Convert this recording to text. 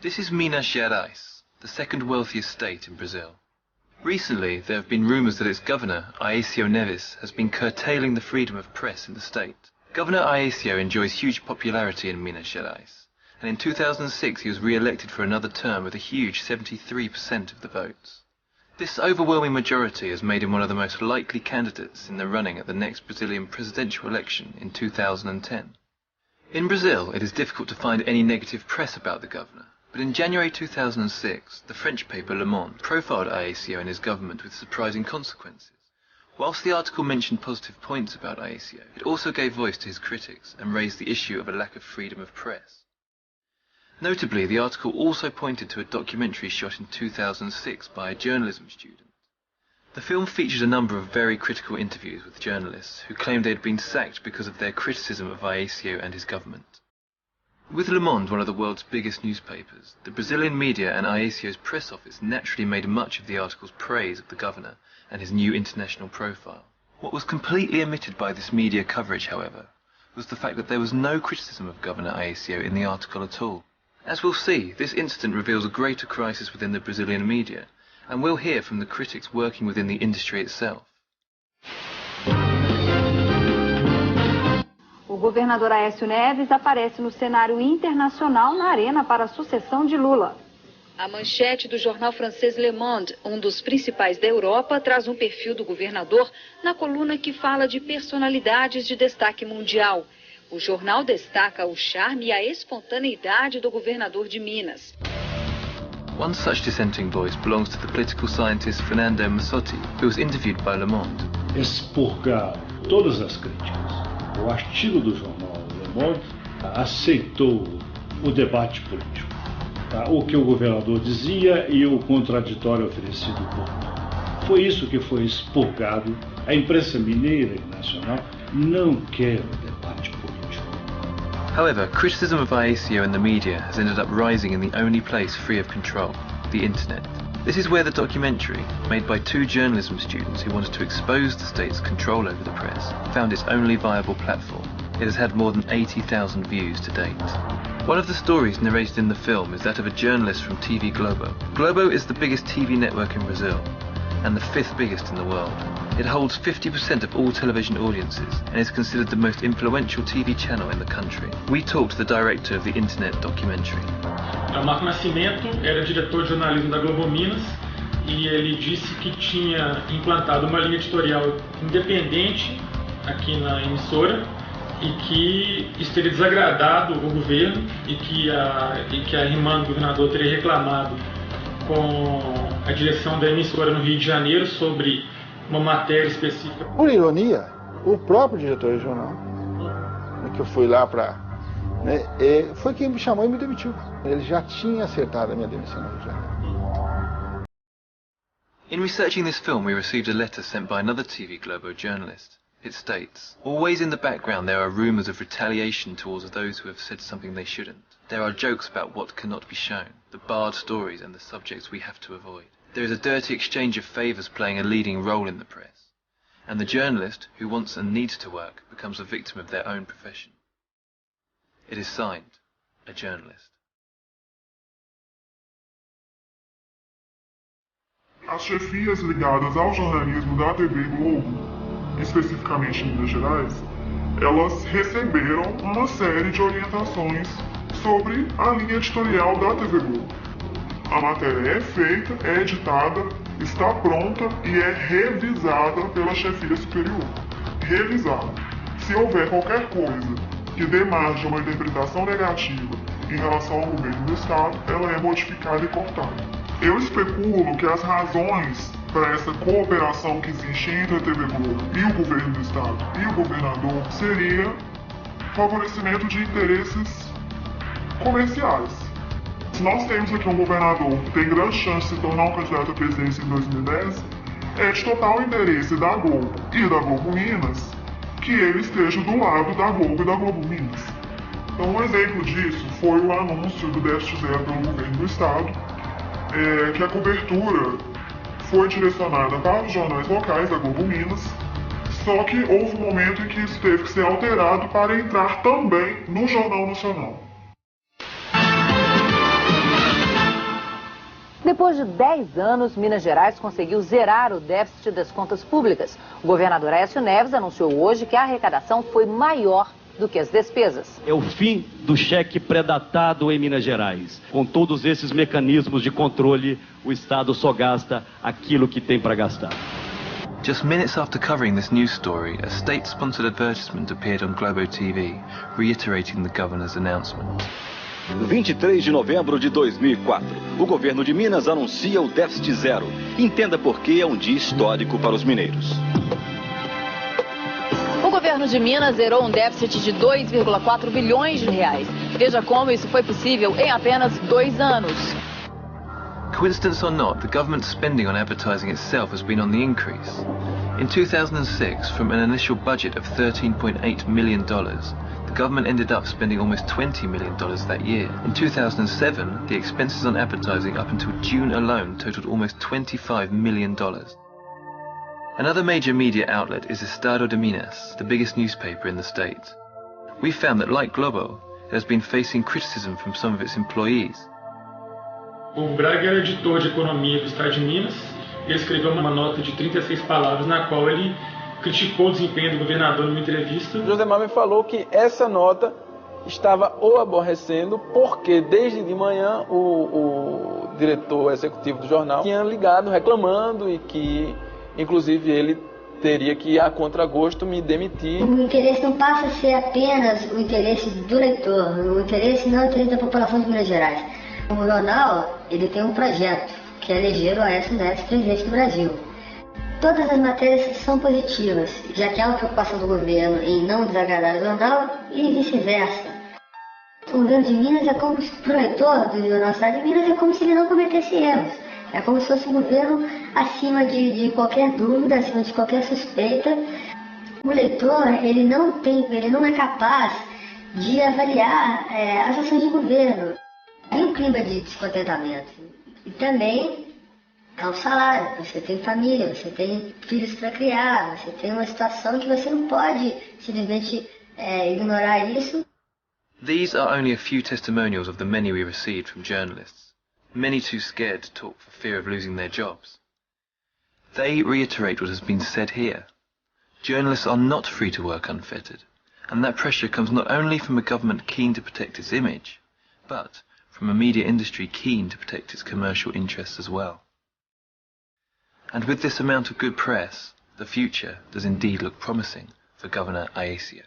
This is Minas Gerais, the second wealthiest state in Brazil. Recently, there have been rumours that its governor, Aécio Neves, has been curtailing the freedom of press in the state. Governor Aécio enjoys huge popularity in Minas Gerais, and in 2006 he was re-elected for another term with a huge 73% of the votes. This overwhelming majority has made him one of the most likely candidates in the running at the next Brazilian presidential election in 2010. In Brazil, it is difficult to find any negative press about the governor. But in January 2006, the French paper Le Monde profiled Aécio and his government with surprising consequences. Whilst the article mentioned positive points about Aécio, it also gave voice to his critics and raised the issue of a lack of freedom of press. Notably, the article also pointed to a documentary shot in 2006 by a journalism student. The film featured a number of very critical interviews with journalists who claimed they had been sacked because of their criticism of Aécio and his government. With Le Monde one of the world's biggest newspapers, the Brazilian media and Aécio's press office naturally made much of the article's praise of the governor and his new international profile. What was completely omitted by this media coverage, however, was the fact that there was no criticism of Governor Aécio in the article at all. As we'll see, this incident reveals a greater crisis within the Brazilian media, and we'll hear from the critics working within the industry itself. O governador Aécio Neves aparece no cenário internacional na arena para a sucessão de Lula. A manchete do jornal francês Le Monde, um dos principais da Europa, traz um perfil do governador na coluna que fala de personalidades de destaque mundial. O jornal destaca o charme e a espontaneidade do governador de Minas. One such dissenting voice belongs to the political scientist Fernando Massotti, who was interviewed by Le Monde. Expurgar todas as críticas. O artigo do jornal Le Monde aceitou o debate político. O que o governador dizia e o contraditório oferecido por ele. Foi isso que foi expurgado. A imprensa mineira e nacional não quer o debate político. However, criticism of Aécio and the media has ended up rising in the only place free of control, the internet. This is where the documentary, made by two journalism students who wanted to expose the state's control over the press, found its only viable platform. It has had more than 80,000 views to date. One of the stories narrated in the film is that of a journalist from TV Globo. Globo is the biggest TV network in Brazil, and the fifth biggest in the world. It holds 50% of all television audiences, and is considered the most influential TV channel in the country. We talked to the director of the internet documentary. O Marco Nascimento era diretor de jornalismo da Globo Minas e ele disse que tinha implantado uma linha editorial independente aqui na emissora e que isso teria desagradado o governo e que a irmã do governador teria reclamado com a direção da emissora no Rio de Janeiro sobre uma matéria específica. Por ironia, o próprio diretor regional, que eu fui lá para... foi quem me chamou e me demitiu. Ele já tinha acertado a minha demissão no Rio de Janeiro. In researching this film, we received a letter sent by another TV Globo journalist. It states, "Always in the background there are rumours of retaliation towards those who have said something they shouldn't. There are jokes about what cannot be shown, the barred stories and the subjects we have to avoid. There is a dirty exchange of favours playing a leading role in the press. And the journalist, who wants and needs to work, becomes a victim of their own profession." It is signed, a journalist. As chefias ligadas ao jornalismo da TV Globo, especificamente em Minas Gerais, elas receberam uma série de orientações sobre a linha editorial da TV Globo. A matéria é feita, é editada, está pronta e é revisada pela chefia superior. Revisada. Se houver qualquer coisa que dê margem a uma interpretação negativa em relação ao governo do Estado, ela é modificada e cortada. Eu especulo que as razões para essa cooperação que existe entre a TV Globo e o governo do Estado e o governador seria favorecimento de interesses comerciais. Se nós temos aqui um governador que tem grande chance de se tornar um candidato à presidência em 2010, é de total interesse da Globo e da Globo Minas que ele esteja do lado da Globo e da Globo Minas. Então, um exemplo disso foi o anúncio do déficit zero pelo governo do Estado, que a cobertura foi direcionada para os jornais locais da Globo Minas, só que houve um momento em que isso teve que ser alterado para entrar também no Jornal Nacional. Depois de 10 anos, Minas Gerais conseguiu zerar o déficit das contas públicas. O governador Aécio Neves anunciou hoje que a arrecadação foi maior do que as despesas. É o fim do cheque pré-datado em Minas Gerais. Com todos esses mecanismos de controle, o Estado só gasta aquilo que tem para gastar. Just minutes after covering this news story, a state-sponsored advertisement appeared on Globo TV, reiterating the governor's announcement. 23 de novembro de 2004, o governo de Minas anuncia o déficit zero. Entenda por que é um dia histórico para os mineiros. O governo de Minas zerou um déficit de 2,4 bilhões de reais. Veja como isso foi possível em apenas 2 anos. Coincidence or not, the government's spending on advertising itself has been on the increase. In 2006, from an initial budget of $13.8 million, the government ended up spending almost $20 million that year. In 2007, the expenses on advertising up until June alone totaled almost $25 million. Another major media outlet is Estado de Minas, the biggest newspaper in the state. We found that, like Globo, it has been facing criticism from some of its employees. O Braga era editor de economia do Estado de Minas. Ele escreveu uma nota de 36 palavras na qual ele criticou o desempenho do governador numa entrevista. Josemar me falou que essa nota estava o aborrecendo porque desde de manhã o diretor executivo do jornal tinha ligado reclamando e que inclusive ele teria que, a contragosto, me demitir. O interesse não passa a ser apenas o interesse do leitor, o interesse não é o interesse da população de Minas Gerais. O jornal, ele tem um projeto, que é eleger o Aécio Neves presidente do Brasil. Todas as matérias são positivas, já que há uma preocupação do governo em não desagradar o jornal e vice-versa. O governo de Minas é como, para o leitor do jornal Estado de Minas, é como se ele não cometesse erros. É como se fosse um governo acima de qualquer dúvida, acima de qualquer suspeita. O leitor, ele não é capaz de avaliar as ações de governo. Tem um clima de descontentamento. E também há um salário. Você tem família, você tem filhos para criar, você tem uma situação que você não pode simplesmente ignorar isso. These are only a few testimonials of the many we received from journalists, many too scared to talk for fear of losing their jobs. They reiterate what has been said here. Journalists are not free to work unfettered, and that pressure comes not only from a government keen to protect its image, but from a media industry keen to protect its commercial interests as well. And with this amount of good press, the future does indeed look promising for Governor Aécio.